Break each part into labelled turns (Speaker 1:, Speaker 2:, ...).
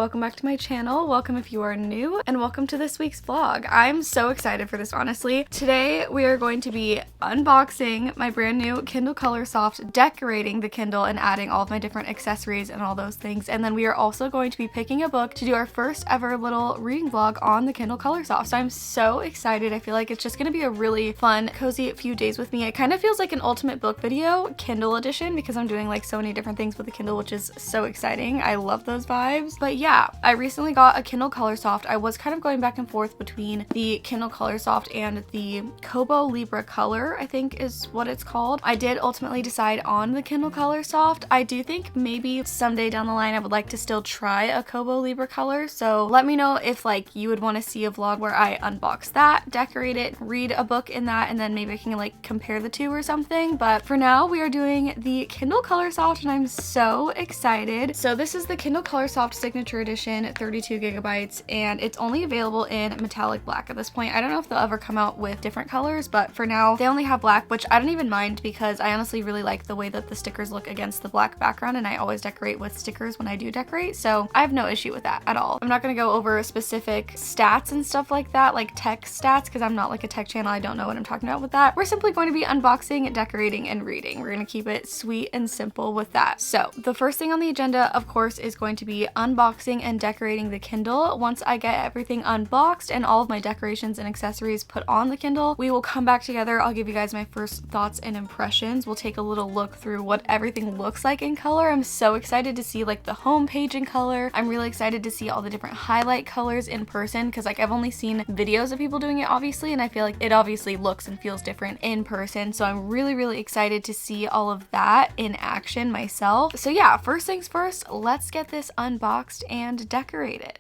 Speaker 1: welcome back to my channel. Welcome if you are new, and welcome to this week's vlog. I'm so excited for this, honestly. Today we are going to be unboxing my brand new Kindle Colorsoft, decorating the Kindle and adding all of my different accessories and all those things. And then we are also going to be picking a book to do our first ever little reading vlog on the Kindle Colorsoft. So I'm so excited. I feel like it's just going to be a really fun, cozy few days with me. It kind of feels like an ultimate book video, Kindle edition, because I'm doing like so many different things with the Kindle, which is so exciting. I love those vibes. But yeah, I recently got a Kindle Colorsoft. I was kind of going back and forth between the Kindle Colorsoft and the Kobo Libra Color, I think is what it's called. I did ultimately decide on the Kindle Colorsoft. I do think maybe someday down the line I would like to still try a Kobo Libra Color, so let me know if like you would want to see a vlog where I unbox that, decorate it, read a book in that, and then maybe I can like compare the two or something. But for now we are doing the Kindle Colorsoft and I'm so excited. So this is the Kindle Colorsoft Signature Edition, 32 gigabytes, and it's only available in metallic black at this point. I don't know if they'll ever come out with different colors, but for now they only have black, which I don't even mind because I honestly really like the way that the stickers look against the black background, and I always decorate with stickers when I do decorate, so I have no issue with that at all. I'm not going to go over specific stats and stuff like that, like tech stats, because I'm not like a tech channel. I don't know what I'm talking about with that. We're simply going to be unboxing, decorating, and reading. We're going to keep it sweet and simple with that. So the first thing on the agenda, of course, is going to be unboxing and decorating the Kindle. Once I get everything unboxed and all of my decorations and accessories put on the Kindle, we will come back together. I'll give you guys my first thoughts and impressions. We'll take a little look through what everything looks like in color. I'm so excited to see like the home page in color. I'm really excited to see all the different highlight colors in person because like I've only seen videos of people doing it obviously, and I feel like it obviously looks and feels different in person. So I'm really excited to see all of that in action myself. So yeah, first things first, let's get this unboxed and decorated.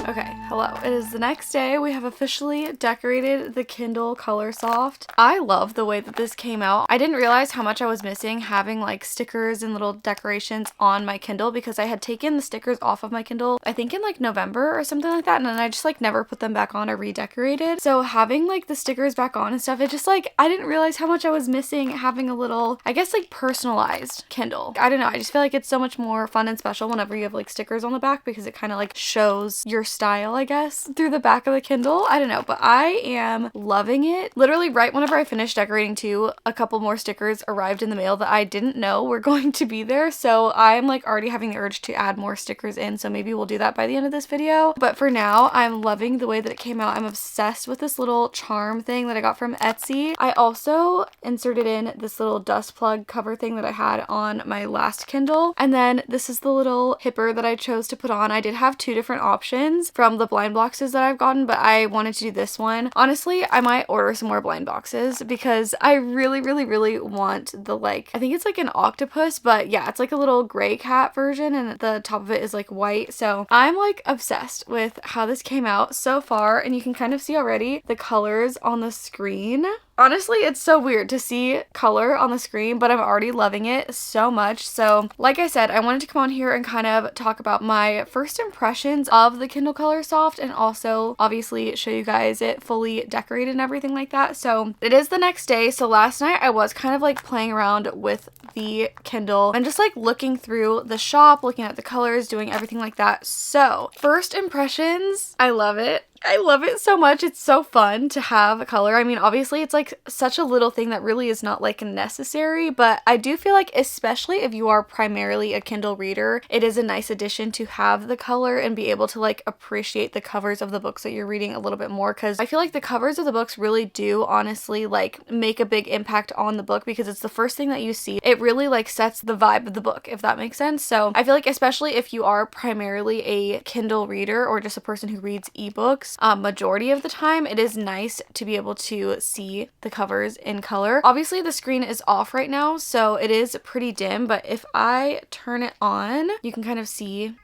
Speaker 1: Okay, hello. It is the next day. We have officially decorated the Kindle Colorsoft. I love the way that this came out. I didn't realize how much I was missing having like stickers and little decorations on my Kindle because I had taken the stickers off of my Kindle, I think in like November or something like that, and then I just like never put them back on or redecorated. So having like the stickers back on and stuff, it just like, I didn't realize how much I was missing having a little, I guess like personalized Kindle. I don't know. I just feel like it's so much more fun and special whenever you have like stickers on the back because it kind of like shows your style, I guess, through the back of the Kindle. I don't know, but I am loving it. Literally right whenever I finished decorating too, a couple more stickers arrived in the mail that I didn't know were going to be there. So I'm like already having the urge to add more stickers in. So maybe we'll do that by the end of this video. But for now, I'm loving the way that it came out. I'm obsessed with this little charm thing that I got from Etsy. I also inserted in this little dust plug cover thing that I had on my last Kindle. And then this is the little hipper that I chose to put on. I did have two different options from the blind boxes that I've gotten, but I wanted to do this one. Honestly, I might order some more blind boxes because I really, really, really want the like, I think it's like an octopus, but yeah, it's like a little gray cat version and the top of it is like white. So I'm like obsessed with how this came out so far, and you can kind of see already the colors on the screen. Honestly, it's so weird to see color on the screen, but I'm already loving it so much. So like I said, I wanted to come on here and kind of talk about my first impressions of the Kindle Colorsoft, and also obviously show you guys it fully decorated and everything like that. So it is the next day. So last night I was kind of like playing around with the Kindle and just like looking through the shop, looking at the colors, doing everything like that. So first impressions, I love it. I love it so much. It's so fun to have a color. I mean, obviously it's like such a little thing that really is not like necessary, but I do feel like, especially if you are primarily a Kindle reader, it is a nice addition to have the color and be able to like appreciate the covers of the books that you're reading a little bit more, because I feel like the covers of the books really do honestly like make a big impact on the book, because it's the first thing that you see. It really like sets the vibe of the book, if that makes sense. So I feel like, especially if you are primarily a Kindle reader or just a person who reads ebooks, majority of the time, it is nice to be able to see the covers in color. Obviously the screen is off right now, so it is pretty dim, but if I turn it on, you can kind of see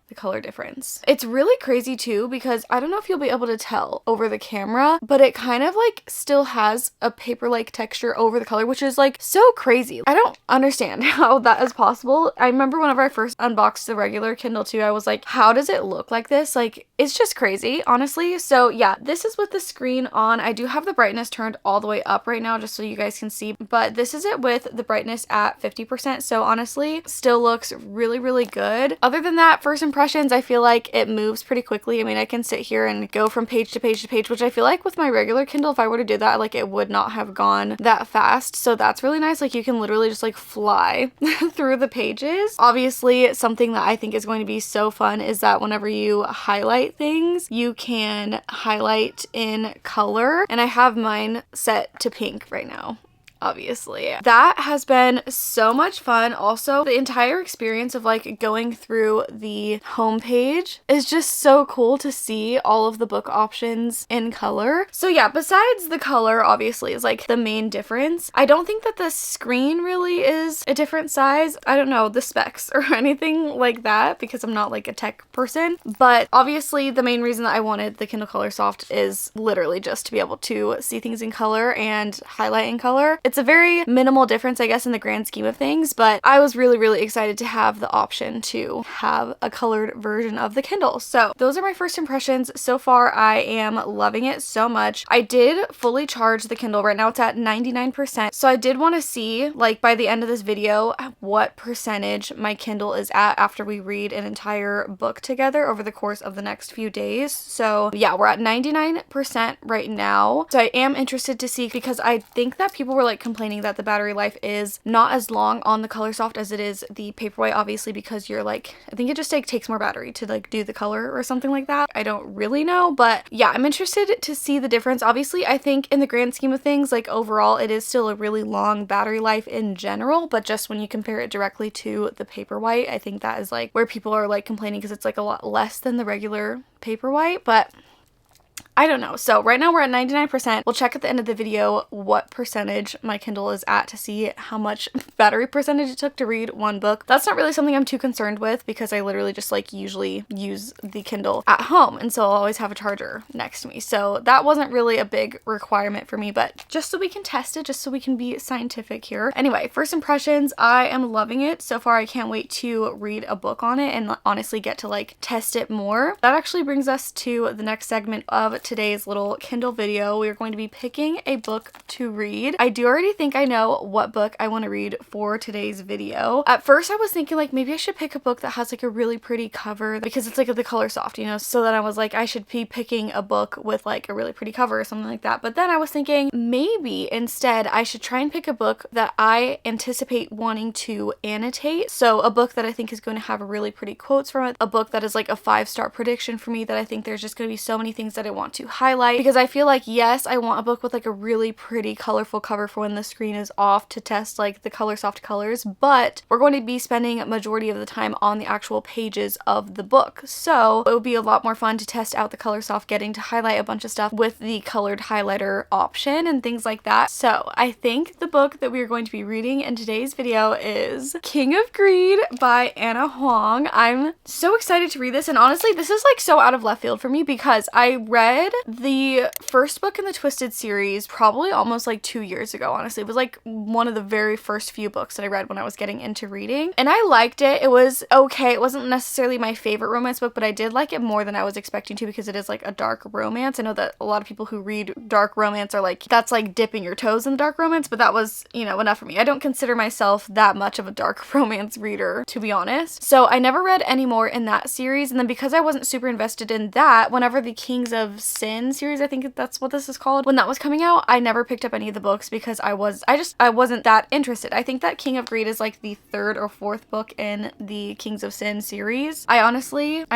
Speaker 1: the color difference. It's really crazy too, because I don't know if you'll be able to tell over the camera, but it kind of like still has a paper-like texture over the color, which is like so crazy. I don't understand how that is possible. I remember whenever I first unboxed the regular Kindle too, I was like, how does it look like this? Like, it's just crazy, honestly. So yeah, this is with the screen on. I do have the brightness turned all the way up right now just so you guys can see, but this is it with the brightness at 50%. So honestly, still looks really, really good. Other than that, first impressions, I feel like it moves pretty quickly. I mean, I can sit here and go from page to page to page, which I feel like with my regular Kindle, if I were to do that, like it would not have gone that fast. So that's really nice. Like you can literally just like fly through the pages. Obviously, something that I think is going to be so fun is that whenever you highlight things, you can highlight in color, and I have mine set to pink right now. Obviously, that has been so much fun. Also, the entire experience of like going through the homepage is just so cool to see all of the book options in color. So yeah, besides the color obviously is like the main difference. I don't think that the screen really is a different size. I don't know the specs or anything like that, because I'm not like a tech person, but obviously the main reason that I wanted the Kindle Colorsoft is literally just to be able to see things in color and highlight in color. It's a very minimal difference, I guess, in the grand scheme of things, but I was really, really excited to have the option to have a colored version of the Kindle. So those are my first impressions. So far, I am loving it so much. I did fully charge the Kindle. Right now it's at 99%. So I did want to see, like, by the end of this video, what percentage my Kindle is at after we read an entire book together over the course of the next few days. So yeah, we're at 99% right now. So I am interested to see, because I think that people were like complaining that the battery life is not as long on the Colorsoft as it is the Paperwhite, obviously, because you're like, I think it just like takes more battery to like do the color or something like that. I don't really know, but yeah, I'm interested to see the difference. Obviously, I think in the grand scheme of things, like overall, it is still a really long battery life in general, but just when you compare it directly to the Paperwhite, I think that is like where people are like complaining, because it's like a lot less than the regular Paperwhite, but I don't know. So right now we're at 99%. We'll check at the end of the video what percentage my Kindle is at to see how much battery percentage it took to read one book. That's not really something I'm too concerned with, because I literally just like usually use the Kindle at home, and so I'll always have a charger next to me. So that wasn't really a big requirement for me, but just so we can test it, just so we can be scientific here. Anyway, first impressions, I am loving it. So far, I can't wait to read a book on it and honestly get to like test it more. That actually brings us to the next segment of today's little Kindle video. We are going to be picking a book to read. I do already think I know what book I want to read for today's video. At first I was thinking like maybe I should pick a book that has like a really pretty cover, because it's like the Colorsoft, you know, so then I was like I should be picking a book with like a really pretty cover or something like that. But then I was thinking maybe instead I should try and pick a book that I anticipate wanting to annotate. So a book that I think is going to have really pretty quotes from it, a book that is like a 5-star prediction for me, that I think there's just going to be so many things that I want to highlight, because I feel like, yes, I want a book with like a really pretty colorful cover for when the screen is off to test like the Coloursoft colors, but we're going to be spending a majority of the time on the actual pages of the book. So it would be a lot more fun to test out the Coloursoft, getting to highlight a bunch of stuff with the colored highlighter option and things like that. So I think the book that we are going to be reading in today's video is King of Greed by Anna Huang. I'm so excited to read this, and honestly, this is like so out of left field for me because I read the first book in the Twisted series probably almost like 2 years ago, honestly. It was like one of the very first few books that I read when I was getting into reading, and I liked it. It was okay. It wasn't necessarily my favorite romance book, but I did like it more than I was expecting to because it is like a dark romance. I know that a lot of people who read dark romance are like, that's like dipping your toes in dark romance, but that was, you know, enough for me. I don't consider myself that much of a dark romance reader, to be honest. So I never read any more in that series, and then because I wasn't super invested in that, whenever the Kings of Sin series, I think that's what this is called, when that was coming out, I never picked up any of the books because I wasn't that interested. I think that King of Greed is like the third or fourth book in the Kings of Sin series. I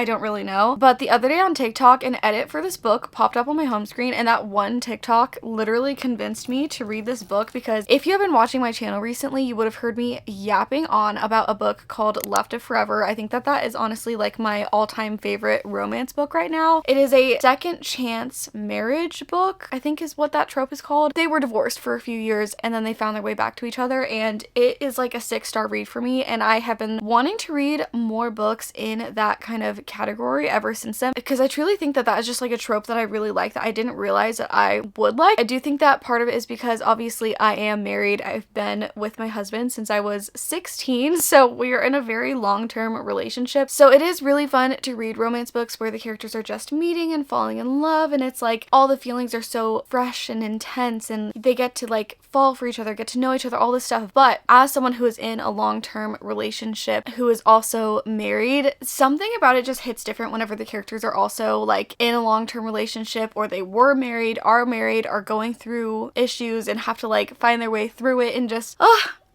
Speaker 1: don't really know, but the other day on TikTok, an edit for this book popped up on my home screen, and that one TikTok literally convinced me to read this book, because if you have been watching my channel recently, you would have heard me yapping on about a book called Left of Forever. I think that is honestly like my all-time favorite romance book right now. It is a second chance marriage book, I think is what that trope is called. They were divorced for a few years and then they found their way back to each other, and it is like a 6-star read for me, and I have been wanting to read more books in that kind of category ever since then, because I truly think that is just like a trope that I really like that I didn't realize that I would like. I do think that part of it is because obviously I am married. I've been with my husband since I was 16, so we are in a very long-term relationship. So it is really fun to read romance books where the characters are just meeting and falling in love, and it's like all the feelings are so fresh and intense, and they get to like fall for each other, get to know each other, all this stuff. But as someone who is in a long-term relationship who is also married, something about it just hits different whenever the characters are also like in a long-term relationship, or they were married, are going through issues and have to like find their way through it, and just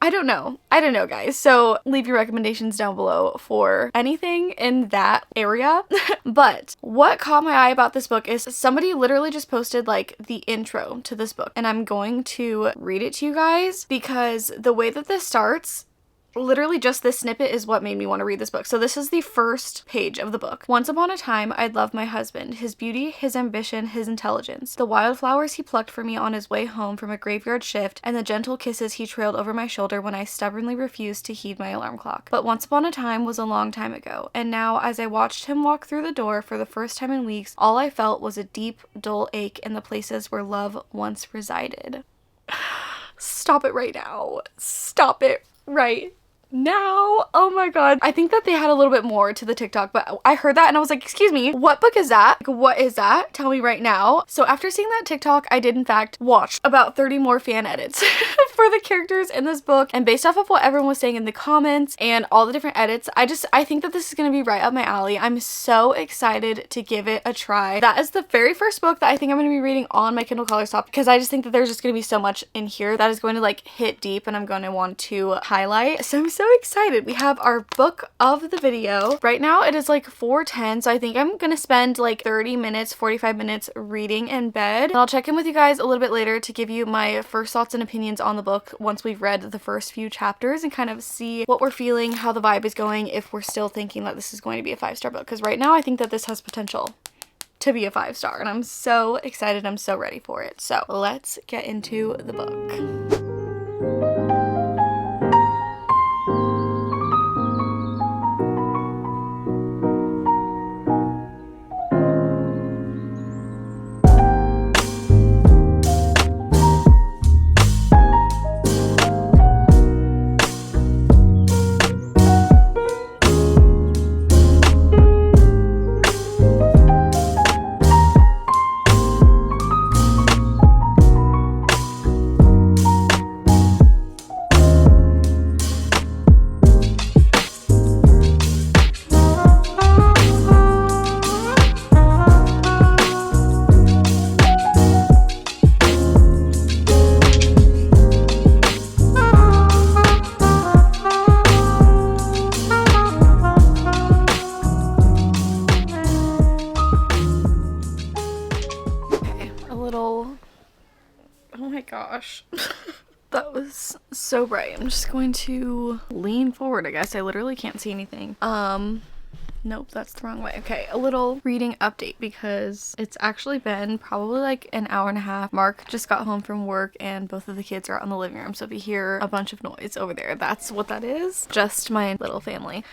Speaker 1: I don't know guys. So leave your recommendations down below for anything in that area. But what caught my eye about this book is somebody literally just posted like the intro to this book, and I'm going to read it to you guys because the way that this starts, literally just this snippet is what made me want to read this book. So this is the first page of the book. Once upon a time, I'd loved my husband, his beauty, his ambition, his intelligence, the wildflowers he plucked for me on his way home from a graveyard shift, and the gentle kisses he trailed over my shoulder when I stubbornly refused to heed my alarm clock. But once upon a time was a long time ago, and now as I watched him walk through the door for the first time in weeks, all I felt was a deep, dull ache in the places where love once resided. Stop it right now. Stop it right now. Oh my god. I think that they had a little bit more to the TikTok, but I heard that and I was like, excuse me, what book is that? Like, what is that? Tell me right now. So after seeing that TikTok, I did in fact watch about 30 more fan edits for the characters in this book, and based off of what everyone was saying in the comments and all the different edits, I think that this is gonna be right up my alley. I'm so excited to give it a try. That is the very first book that I think I'm gonna be reading on my Kindle Coloursoft, because I just think that there's just gonna be so much in here that is going to like hit deep and I'm going to want to highlight. So I'm so excited. We have our book of the video. Right now it is like 4:10, so I think I'm gonna spend like 30 minutes, 45 minutes reading in bed. And I'll check in with you guys a little bit later to give you my first thoughts and opinions on the book once we've read the first few chapters and kind of see what we're feeling, how the vibe is going, if we're still thinking that this is going to be a 5-star book. Because right now I think that this has potential to be a 5-star, and I'm so excited. I'm so ready for it. So let's get into the book. gosh. That was so bright. I'm just going to lean forward, I guess. I literally can't see anything. Nope, that's the wrong way. Okay, a little reading update because it's actually been probably like an hour and a half. Mark just got home from work and both of the kids are out in the living room. So if you hear a bunch of noise over there, that's what that is. Just my little family.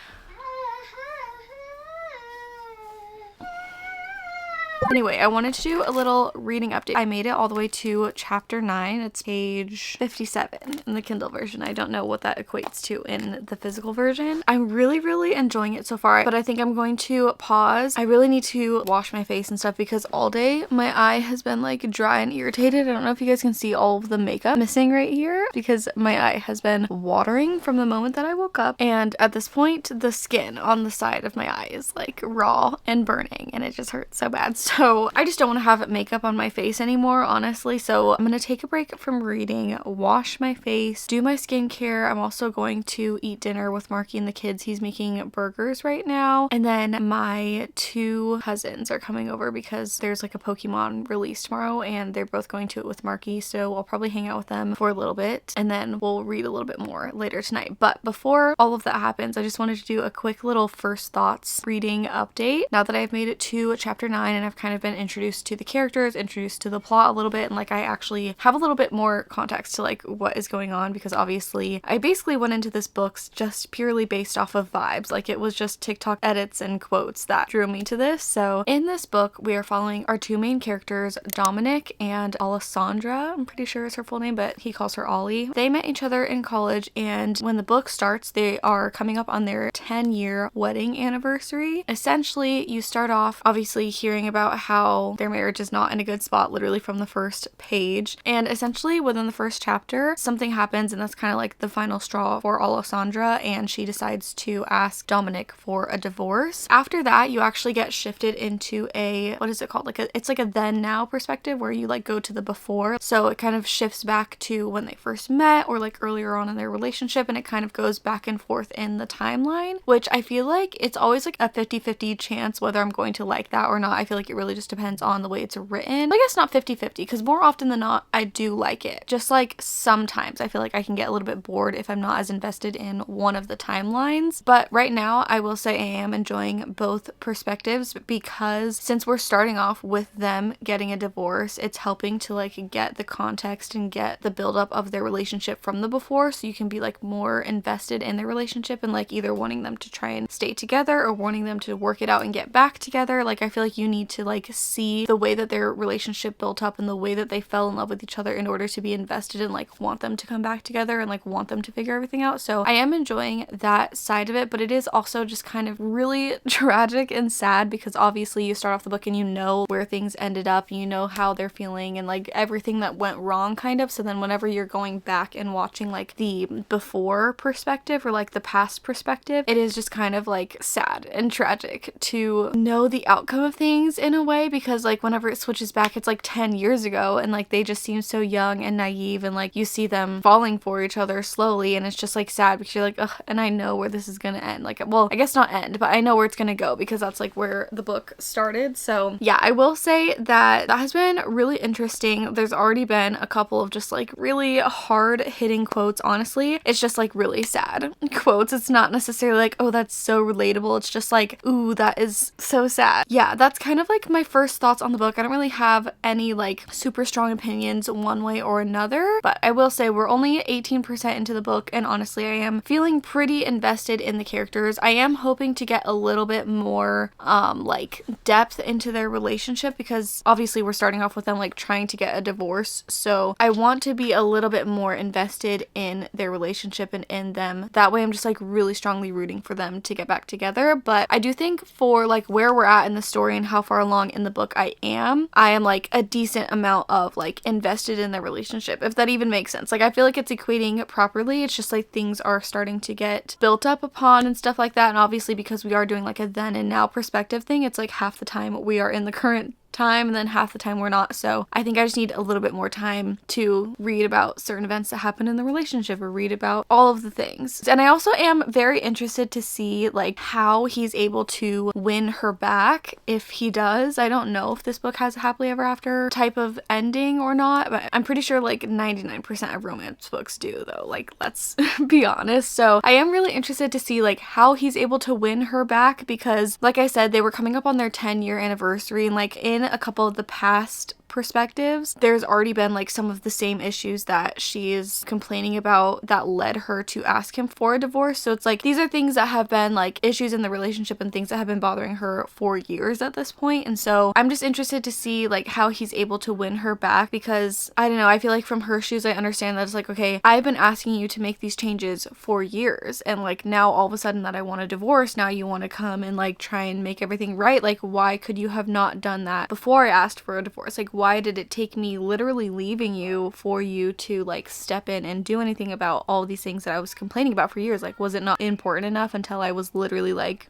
Speaker 1: Anyway, I wanted to do a little reading update. I made it all the way to chapter 9. It's page 57 in the Kindle version. I don't know what that equates to in the physical version. I'm really enjoying it so far, but I think I'm going to pause. I really need to wash my face and stuff because all day my eye has been like dry and irritated. I don't know if you guys can see all of the makeup missing right here because my eye has been watering from the moment that I woke up. And at this point, the skin on the side of my eye is like raw and burning and it just hurts so bad. So I just don't want to have makeup on my face anymore, honestly. So I'm going to take a break from reading, wash my face, do my skincare. I'm also going to eat dinner with Marky and the kids. He's making burgers right now. And then my 2 cousins are coming over because there's like a Pokemon release tomorrow and they're both going to it with Marky. So I'll probably hang out with them for a little bit and then we'll read a little bit more later tonight. But before all of that happens, I just wanted to do a quick little first thoughts reading update. Now that I've made it to chapter 9 and I've kind of been introduced to the characters, introduced to the plot a little bit, and like I actually have a little bit more context to like what is going on because obviously I basically went into this book just purely based off of vibes. Like it was just TikTok edits and quotes that drew me to this. So in this book we are following our 2 main characters, Dominic and Alessandra. I'm pretty sure is her full name, but he calls her Ollie. They met each other in college and when the book starts they are coming up on their 10-year wedding anniversary. Essentially you start off obviously hearing about how their marriage is not in a good spot literally from the first page, and essentially within the first chapter something happens and that's kind of like the final straw for Alessandra and she decides to ask Dominic for a divorce. After that you actually get shifted into a, what is it called, it's like a then now perspective where you like go to the before, so it kind of shifts back to when they first met or like earlier on in their relationship and it kind of goes back and forth in the timeline, which I feel like it's always like a 50-50 chance whether I'm going to like that or not. I feel like it really just depends on the way it's written. I guess not 50-50 because more often than not I do like it. Just like sometimes I feel like I can get a little bit bored if I'm not as invested in one of the timelines. But right now I will say I am enjoying both perspectives because since we're starting off with them getting a divorce, it's helping to like get the context and get the buildup of their relationship from the before, so you can be like more invested in their relationship and like either wanting them to try and stay together or wanting them to work it out and get back together. Like I feel like you need to like see the way that their relationship built up and the way that they fell in love with each other in order to be invested and like want them to come back together and like want them to figure everything out. So I am enjoying that side of it, but it is also just kind of really tragic and sad because obviously you start off the book and you know where things ended up, you know how they're feeling and like everything that went wrong kind of. So then whenever you're going back and watching like the before perspective or like the past perspective, it is just kind of like sad and tragic to know the outcome of things in a way because like whenever it switches back it's like 10 years ago and like they just seem so young and naive and like you see them falling for each other slowly and it's just like sad because you're like, ugh, and I know where this is gonna end. Like, well, I guess not end, but I know where it's gonna go because that's like where the book started. So yeah, I will say that has been really interesting. There's already been a couple of just like really hard hitting quotes. Honestly, it's just like really sad quotes. It's not necessarily like, oh, that's so relatable. It's just like, ooh, that is so sad. Yeah, that's kind of like my first thoughts on the book. I don't really have any like super strong opinions one way or another, but I will say we're only 18% into the book and honestly I am feeling pretty invested in the characters. I am hoping to get a little bit more like depth into their relationship because obviously we're starting off with them like trying to get a divorce, so I want to be a little bit more invested in their relationship and in them. That way I'm just like really strongly rooting for them to get back together. But I do think for like where we're at in the story and how far along in the book I am like a decent amount of like invested in their relationship, if that even makes sense. Like I feel like it's equating properly. It's just like things are starting to get built up upon and stuff like that, and obviously because we are doing like a then and now perspective thing, it's like half the time we are in the current time, and then half the time we're not. So I think I just need a little bit more time to read about certain events that happen in the relationship or read about all of the things. And I also am very interested to see like how he's able to win her back, if he does. I don't know if this book has a happily ever after type of ending or not, but I'm pretty sure like 99% of romance books do, though. Like, let's be honest. So I am really interested to see like how he's able to win her back, because like I said, they were coming up on their 10-year anniversary, and like in a couple of the past perspectives, there's already been like some of the same issues that she is complaining about that led her to ask him for a divorce. So it's like these are things that have been like issues in the relationship and things that have been bothering her for years at this point. And so I'm just interested to see like how he's able to win her back, because I don't know, I feel like from her shoes I understand that it's like, okay, I've been asking you to make these changes for years, and like now all of a sudden that I want a divorce, now you want to come and like try and make everything right. Like, why could you have not done that before I asked for a divorce? Like, why did it take me literally leaving you for you to like step in and do anything about all these things that I was complaining about for years? Like, was it not important enough until I was literally like,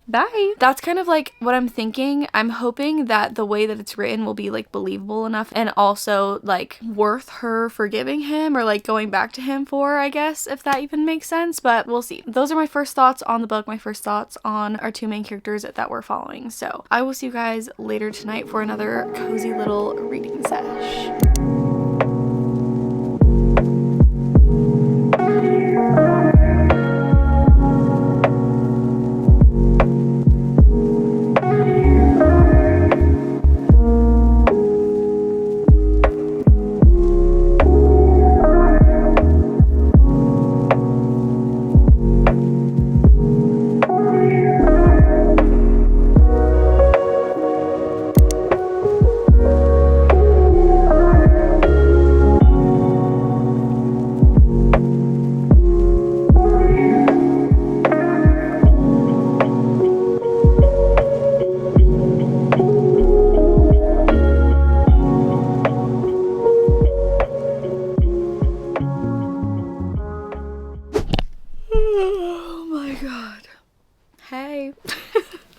Speaker 1: bye? That's kind of like what I'm thinking. I'm hoping that the way that it's written will be like believable enough, and also like worth her forgiving him or like going back to him for, I guess, if that even makes sense. But we'll see. Those are my first thoughts on the book, my first thoughts on our two main characters that we're following. So I will see you guys later tonight for another cozy little reading sesh.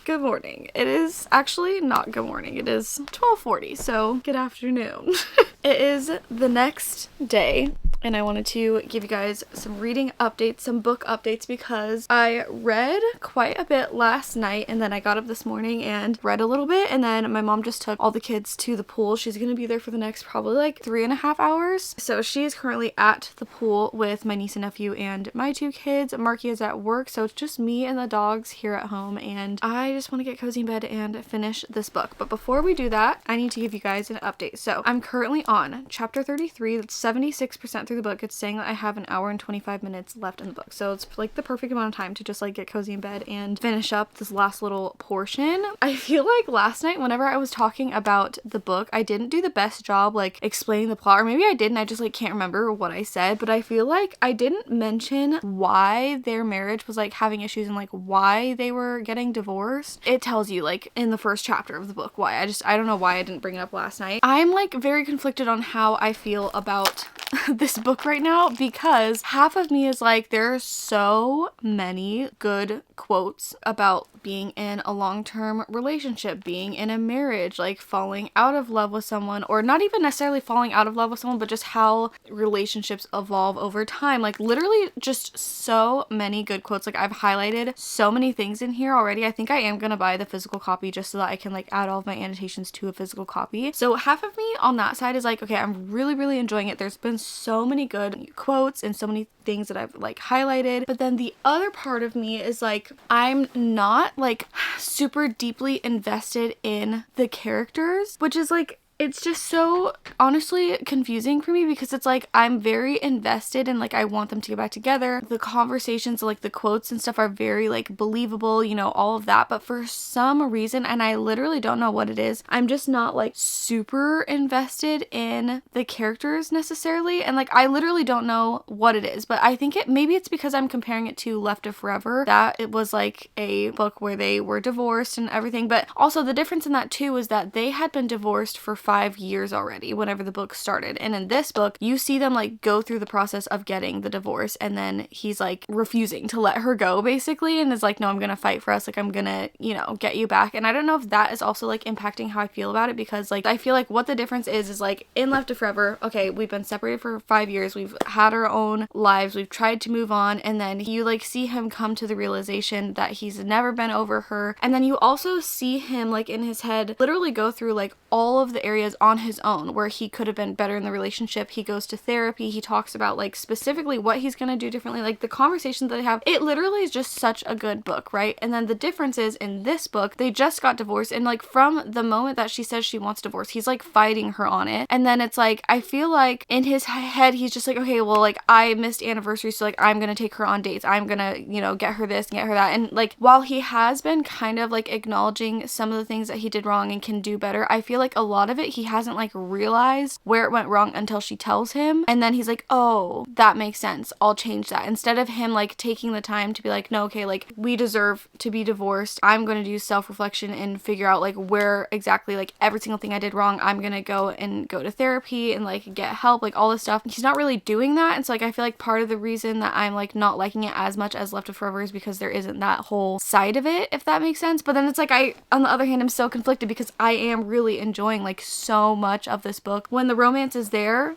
Speaker 1: Good morning. It is actually not good morning. It is 12:40, so good afternoon. It is the next day, and I wanted to give you guys some reading updates, some book updates, because I read quite a bit last night, and then I got up this morning and read a little bit, and then my mom just took all the kids to the pool. She's gonna be there for the next probably like 3.5 hours. So she is currently at the pool with my niece and nephew and my two kids. Marky is at work, so it's just me and the dogs here at home, and I just want to get cozy in bed and finish this book. But before we do that, I need to give you guys an update. So I'm currently on chapter 33. That's 76% through the book. It's saying that I have an hour and 25 minutes left in the book, so it's like the perfect amount of time to just like get cozy in bed and finish up this last little portion. I feel like last night whenever I was talking about the book, I didn't do the best job like explaining the plot, or maybe I didn't, I just like can't remember what I said, but I feel like I didn't mention why their marriage was like having issues and like why they were getting divorced. It tells you like in the first chapter of the book why. I don't know why I didn't bring it up last night. I'm like very conflicted on how I feel about this book right now, because half of me is like, there are so many good quotes about being in a long-term relationship, being in a marriage, like falling out of love with someone, or not even necessarily falling out of love with someone, but just how relationships evolve over time. Like literally just so many good quotes. Like I've highlighted so many things in here already. I think I am gonna buy the physical copy just so that I can like add all of my annotations to a physical copy. So half of me on that side is like, okay, I'm really enjoying it. There's been so many good quotes and so many things that I've like highlighted. But then the other part of me is like, I'm not like super deeply invested in the characters, which is like, it's just so honestly confusing for me, because it's like I'm very invested and like I want them to get back together. The conversations, like the quotes and stuff are very like believable, you know, all of that. But for some reason, and I literally don't know what it is, I'm just not like super invested in the characters necessarily. And like I literally don't know what it is, but I think maybe it's because I'm comparing it to Left of Forever, that it was like a book where they were divorced and everything. But also the difference in that too is that they had been divorced for 5 years already whenever the book started. And in this book, you see them like go through the process of getting the divorce, and then he's like refusing to let her go basically, and is like, no, I'm gonna fight for us, like I'm gonna, you know, get you back. And I don't know if that is also like impacting how I feel about it, because like I feel like what the difference is like in Left to Forever, okay, we've been separated for 5 years, we've had our own lives, we've tried to move on, and then you like see him come to the realization that he's never been over her. And then you also see him like in his head literally go through like all of the areas on his own where he could have been better in the relationship. He goes to therapy, he talks about like specifically what he's gonna do differently, like the conversations that they have. It literally is just such a good book, right? And then the difference is in this book, they just got divorced, and like from the moment that she says she wants divorce, he's like fighting her on it. And then it's like, I feel like in his head, he's just like, okay, well, like I missed anniversaries, so like I'm gonna take her on dates, I'm gonna, you know, get her this, get her that. And like while he has been kind of like acknowledging some of the things that he did wrong and can do better, I feel like a lot of it he hasn't like realized where it went wrong until she tells him, and then he's like, oh, that makes sense, I'll change that. Instead of him like taking the time to be like, no, okay, like we deserve to be divorced, I'm going to do self-reflection and figure out like where exactly like every single thing I did wrong, I'm gonna go to therapy and like get help, like all this stuff. He's not really doing that. And so like I feel like part of the reason that I'm like not liking it as much as Left to Forever is because there isn't that whole side of it, if that makes sense. But then it's like I, on the other hand, I'm so conflicted because I am really enjoying like so much of this book. When the romance is there,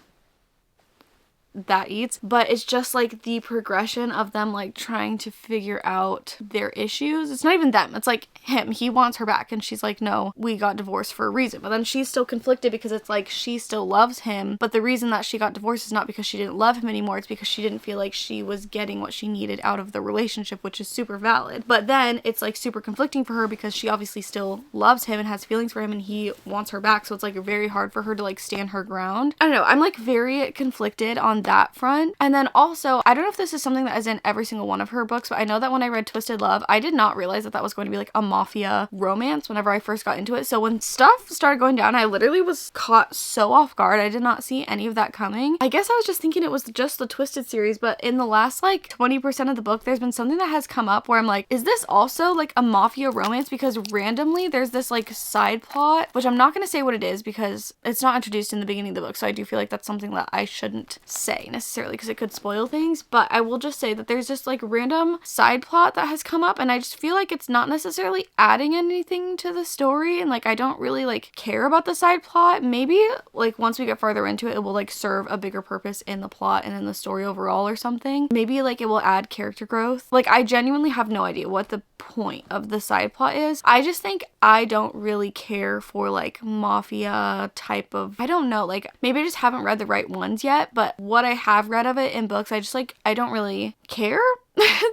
Speaker 1: that eats, but it's just like the progression of them like trying to figure out their issues. It's not even them, it's like him. He wants her back and she's like, no, we got divorced for a reason. But then she's still conflicted because it's like she still loves him, but the reason that she got divorced is not because she didn't love him anymore, it's because she didn't feel like she was getting what she needed out of the relationship, which is super valid. But then it's like super conflicting for her because she obviously still loves him and has feelings for him, and he wants her back, so it's like very hard for her to like stand her ground. I don't know, I'm like very conflicted on that front. And then also, I don't know if this is something that is in every single one of her books, but I know that when I read Twisted Love, I did not realize that that was going to be like a mafia romance whenever I first got into it. So when stuff started going down, I literally was caught so off guard. I did not see any of that coming. I guess I was just thinking it was just the Twisted series, but in the last like 20% of the book, there's been something that has come up where I'm like, is this also like a mafia romance? Because randomly there's this like side plot, which I'm not going to say what it is because it's not introduced in the beginning of the book. So I do feel like that's something that I shouldn't say necessarily because it could spoil things, but I will just say that there's just like random side plot that has come up, and I just feel like it's not necessarily adding anything to the story, and like I don't really like care about the side plot. Maybe like once we get farther into it, it will like serve a bigger purpose in the plot and in the story overall or something. Maybe like it will add character growth. Like I genuinely have no idea what the point of the side plot is. I just think I don't really care for like mafia type of, I don't know, like maybe I just haven't read the right ones yet, but what I have read of it in books, I just like, I don't really care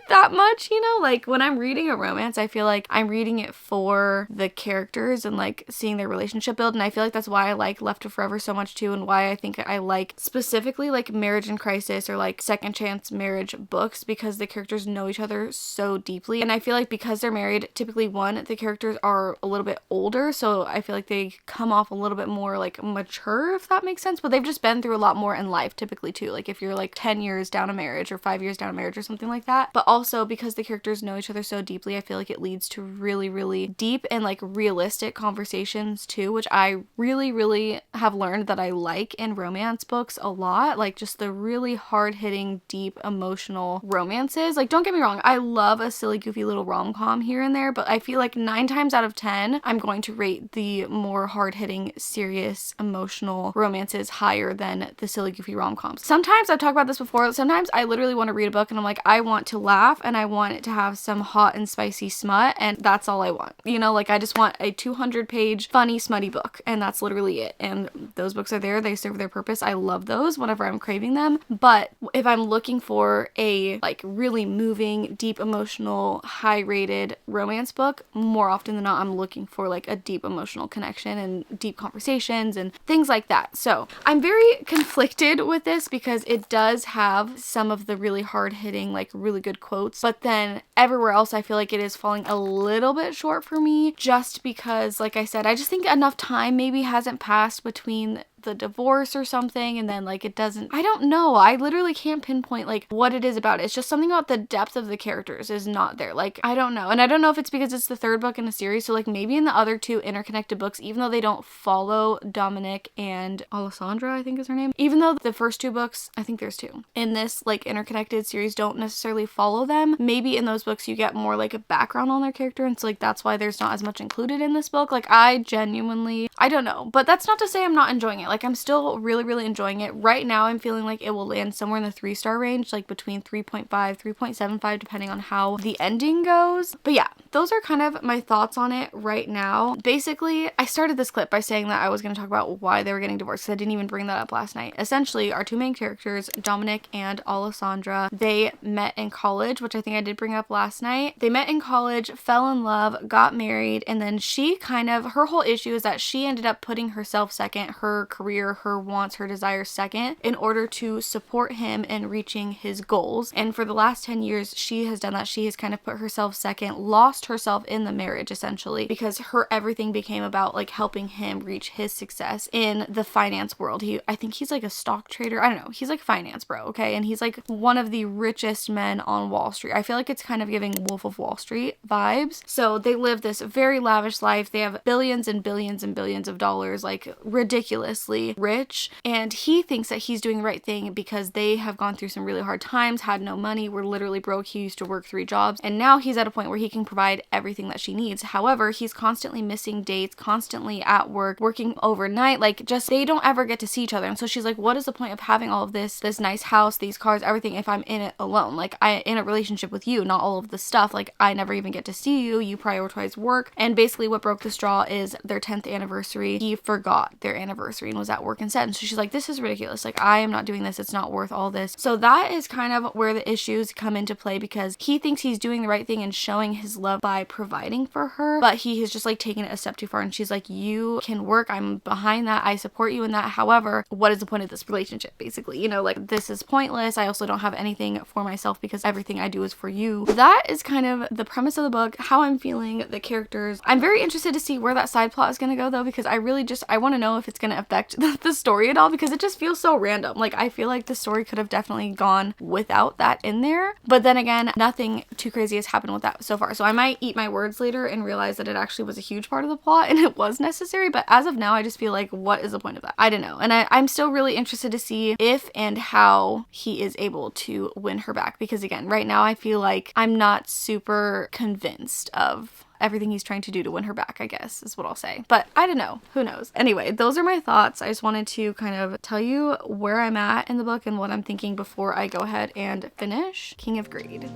Speaker 1: that much, you know? Like when I'm reading a romance, I feel like I'm reading it for the characters and like seeing their relationship build, and I feel like that's why I like Left to Forever so much too, and why I think I like specifically like Marriage in Crisis or like Second Chance Marriage books, because the characters know each other so deeply. And I feel like because they're married, typically one, the characters are a little bit older, so I feel like they come off a little bit more like mature, if that makes sense, but they've just been through a lot more in life typically too. Like if you're like 10 years down a marriage or 5 years down a marriage or something like that. But also because the characters know each other so deeply, I feel like it leads to really, really deep and like realistic conversations too, which I really, really have learned that I like in romance books a lot. Like just the really hard-hitting, deep, emotional romances. Like don't get me wrong, I love a silly, goofy little rom-com here and there, but I feel like 9 times out of 10, I'm going to rate the more hard-hitting, serious, emotional romances higher than the silly, goofy rom-coms. Sometimes, I've talked about this before, sometimes I literally want to read a book and I'm like, I want to laugh and I want it to have some hot and spicy smut, and that's all I want. You know, like I just want a 200-page funny, smutty book, and that's literally it. And those books are there, they serve their purpose. I love those whenever I'm craving them. But if I'm looking for a like really moving, deep, emotional, high-rated romance book, more often than not, I'm looking for like a deep emotional connection and deep conversations and things like that. So I'm very conflicted with this because it does have some of the really hard-hitting, like really good quotes, but then everywhere else I feel like it is falling a little bit short for me, just because, like I said, I just think enough time maybe hasn't passed between the divorce or something, and then like it doesn't, I don't know, I literally can't pinpoint like what it is about it. It's just something about the depth of the characters is not there. Like, I don't know. And I don't know if it's because it's the third book in a series, so like maybe in the other two interconnected books, even though they don't follow Dominic and Alessandra, I think is her name, even though the first two books, I think there's two in this like interconnected series, don't necessarily follow them, maybe in those books you get more like a background on their character, and so like that's why there's not as much included in this book. Like, I genuinely, I don't know, but that's not to say I'm not enjoying it. Like, I'm still really enjoying it. Right now I'm feeling like it will land somewhere in the 3-star range, like between 3.5 3.75 depending on how the ending goes. But yeah, those are kind of my thoughts on it right now. Basically, I started this clip by saying that I was going to talk about why they were getting divorced, because I didn't even bring that up last night. Essentially, our two main characters, Dominic and Alessandra, they met in college, which I think I did bring up last night. They met in college, fell in love, got married, and then she kind of, her whole issue is that she ended up putting herself second, her career, her wants, her desires second, in order to support him in reaching his goals. And for the last 10 years, she has done that. She has kind of put herself second, lost herself in the marriage essentially, because her everything became about like helping him reach his success in the finance world. I think he's like a stock trader. I don't know. He's like finance bro, okay? And he's like one of the richest men on Wall Street. I feel like it's kind of giving Wolf of Wall Street vibes. So they live this very lavish life. They have billions and billions and billions of dollars, like ridiculously rich. And he thinks that he's doing the right thing because they have gone through some really hard times, had no money, were literally broke. He used to work 3 jobs, and now he's at a point where he can provide everything that she needs. However, he's constantly missing dates, constantly at work, working overnight, like just they don't ever get to see each other. And so she's like, what is the point of having all of this nice house, these cars, everything, if I'm in it alone? Like, I in a relationship with you, not all of the stuff. Like, I never even get to see you. You prioritize work. And basically what broke the straw is their 10th anniversary. He forgot their anniversary and was at work instead. And so she's like, this is ridiculous. Like, I am not doing this. It's not worth all this. So that is kind of where the issues come into play, because he thinks he's doing the right thing and showing his love by providing for her, but he has just like taken it a step too far. And she's like, you can work, I'm behind that, I support you in that. However, what is the point of this relationship? Basically, you know, like, this is pointless. I also don't have anything for myself because everything I do is for you. That is kind of the premise of the book, how I'm feeling, the characters. I'm very interested to see where that side plot is going to go though, because I really just, I want to know if it's going to affect the story at all, because it just feels so random. Like, I feel like the story could have definitely gone without that in there, but then again, nothing too crazy has happened with that so far. So I might eat my words later and realize that it actually was a huge part of the plot and it was necessary, but as of now, I just feel like, what is the point of that? I don't know. And I'm still really interested to see if and how he is able to win her back, because again, right now I feel like I'm not super convinced of everything he's trying to do to win her back, I guess is what I'll say. But I don't know. Who knows? Anyway, those are my thoughts. I just wanted to kind of tell you where I'm at in the book and what I'm thinking before I go ahead and finish King of Greed.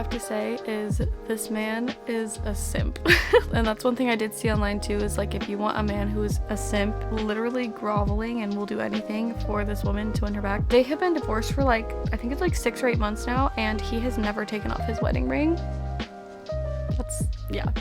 Speaker 1: To say is this man is a simp. And that's one thing I did see online too, is like, if you want a man who is a simp, literally groveling and will do anything for this woman to win her back. They have been divorced for like, I think it's like 6 or 8 months now, and he has never taken off his wedding ring. That's, yeah.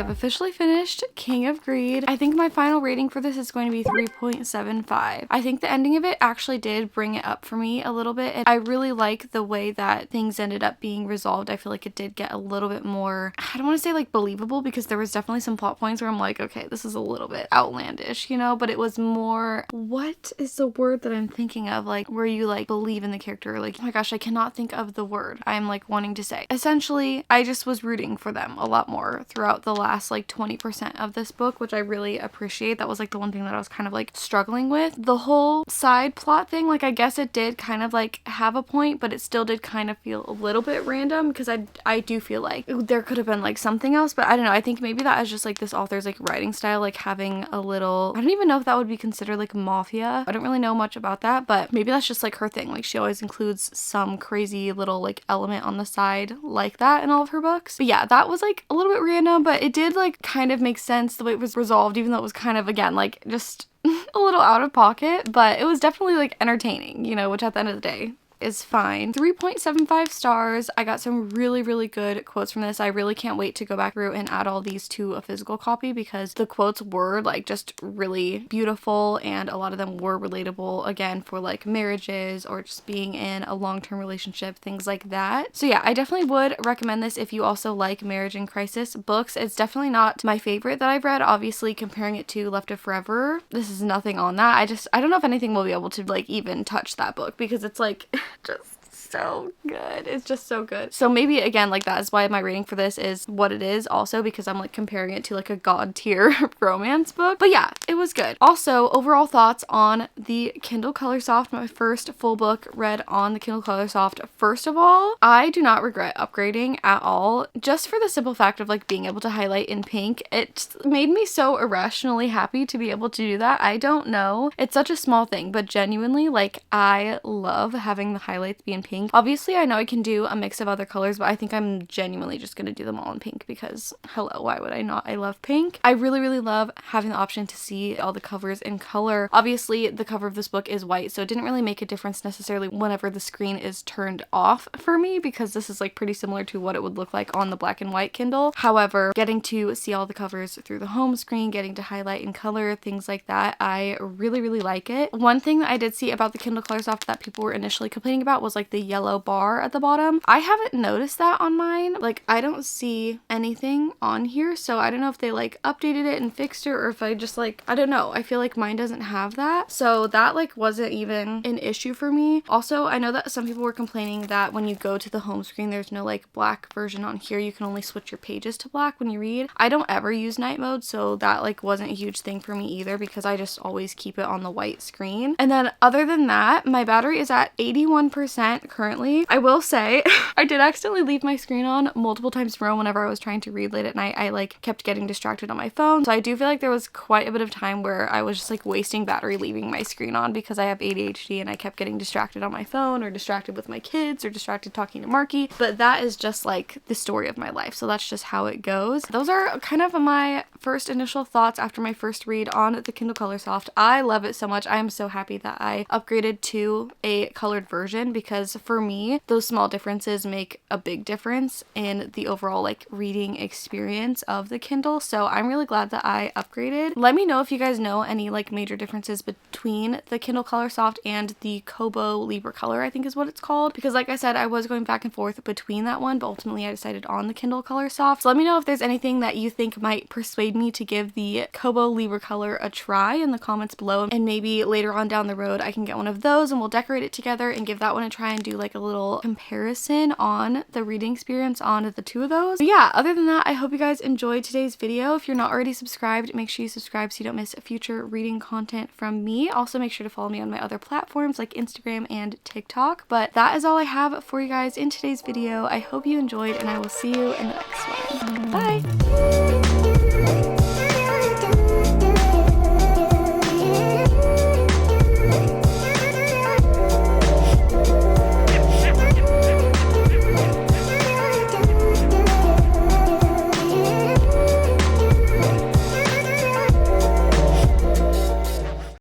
Speaker 1: Officially finished King of Greed. I think my final rating for this is going to be 3.75. I think the ending of it actually did bring it up for me a little bit, and I really like the way that things ended up being resolved. I feel like it did get a little bit more, I don't want to say like believable, because there was definitely some plot points where I'm like, okay, this is a little bit outlandish, you know, but it was more, what is the word that I'm thinking of, like where you like believe in the character, like, oh my gosh, I cannot think of the word I'm like wanting to say. Essentially, I just was rooting for them a lot more throughout the last like 20% 100% of this book, which I really appreciate. That was like the one thing that I was kind of like struggling with. The whole side plot thing, like I guess it did kind of like have a point, but it still did kind of feel a little bit random because I do feel like there could have been like something else, but I don't know. I think maybe that is just like this author's like writing style, like having a little, I don't even know if that would be considered like mafia. I don't really know much about that, but maybe that's just like her thing. Like she always includes some crazy little like element on the side like that in all of her books. But yeah, that was like a little bit random, but it did like kind of make sense the way it was resolved, even though it was kind of, again, like just a little out of pocket, but it was definitely like entertaining, you know, which at the end of the day is fine. 3.75 stars. I got some really, really good quotes from this. I really can't wait to go back through and add all these to a physical copy because the quotes were like just really beautiful and a lot of them were relatable, again, for like marriages or just being in a long-term relationship, things like that. So yeah, I definitely would recommend this if you also like marriage and crisis books. It's definitely not my favorite that I've read. Obviously, comparing it to Left of Forever, this is nothing on that. I don't know if anything will be able to like even touch that book because it's like just so good. It's just so good. So maybe again, like that is why my rating for this is what it is, also because I'm like comparing it to like a god tier romance book. But yeah, it was good. Also, overall thoughts on the Kindle Colorsoft, my first full book read on the Kindle Colorsoft. First of all, I do not regret upgrading at all, just for the simple fact of like being able to highlight in pink. It made me so irrationally happy to be able to do that. I don't know. It's such a small thing, but genuinely, like, I love having the highlights be in pink. Obviously, I know I can do a mix of other colors, but I think I'm genuinely just gonna do them all in pink because, hello, why would I not? I love pink. I really, really love having the option to see all the covers in color. Obviously, the cover of this book is white, so it didn't really make a difference necessarily whenever the screen is turned off for me because this is like pretty similar to what it would look like on the black and white Kindle. However, getting to see all the covers through the home screen, getting to highlight in color, things like that, I really, really like it. One thing that I did see about the Kindle Colorsoft that people were initially complaining about was like the yellow bar at the bottom. I haven't noticed that on mine. Like, I don't see anything on here, so I don't know if they like updated it and fixed it or if I just like, I don't know. I feel like mine doesn't have that, so that like wasn't even an issue for me. Also, I know that some people were complaining that when you go to the home screen there's no like black version on here. You can only switch your pages to black when you read. I don't ever use night mode, so that like wasn't a huge thing for me either because I just always keep it on the white screen. And then other than that, my battery is at 81% currently. I will say I did accidentally leave my screen on multiple times in a row whenever I was trying to read late at night. I like kept getting distracted on my phone, so I do feel like there was quite a bit of time where I was just like wasting battery leaving my screen on because I have ADHD and I kept getting distracted on my phone or distracted with my kids or distracted talking to Marky. But that is just like the story of my life, so that's just how it goes. Those are kind of my first initial thoughts after my first read on the Kindle Colorsoft. I love it so much. I am so happy that I upgraded to a colored version because for me, those small differences make a big difference in the overall like reading experience of the Kindle. So I'm really glad that I upgraded. Let me know if you guys know any like major differences between the Kindle Colorsoft and the Kobo Libra Color, I think is what it's called, because like I said, I was going back and forth between that one, but ultimately I decided on the Kindle Colorsoft. So let me know if there's anything that you think might persuade me to give the Kobo Libra Color a try in the comments below, and maybe later on down the road I can get one of those and we'll decorate it together and give that one a try and do like a little comparison on the reading experience on the two of those. But yeah, other than that, I hope you guys enjoyed today's video. If you're not already subscribed, make sure you subscribe so you don't miss future reading content from me. Also, make sure to follow me on my other platforms like Instagram and TikTok. But that is all I have for you guys in today's video. I hope you enjoyed and I will see you in the next one. Bye!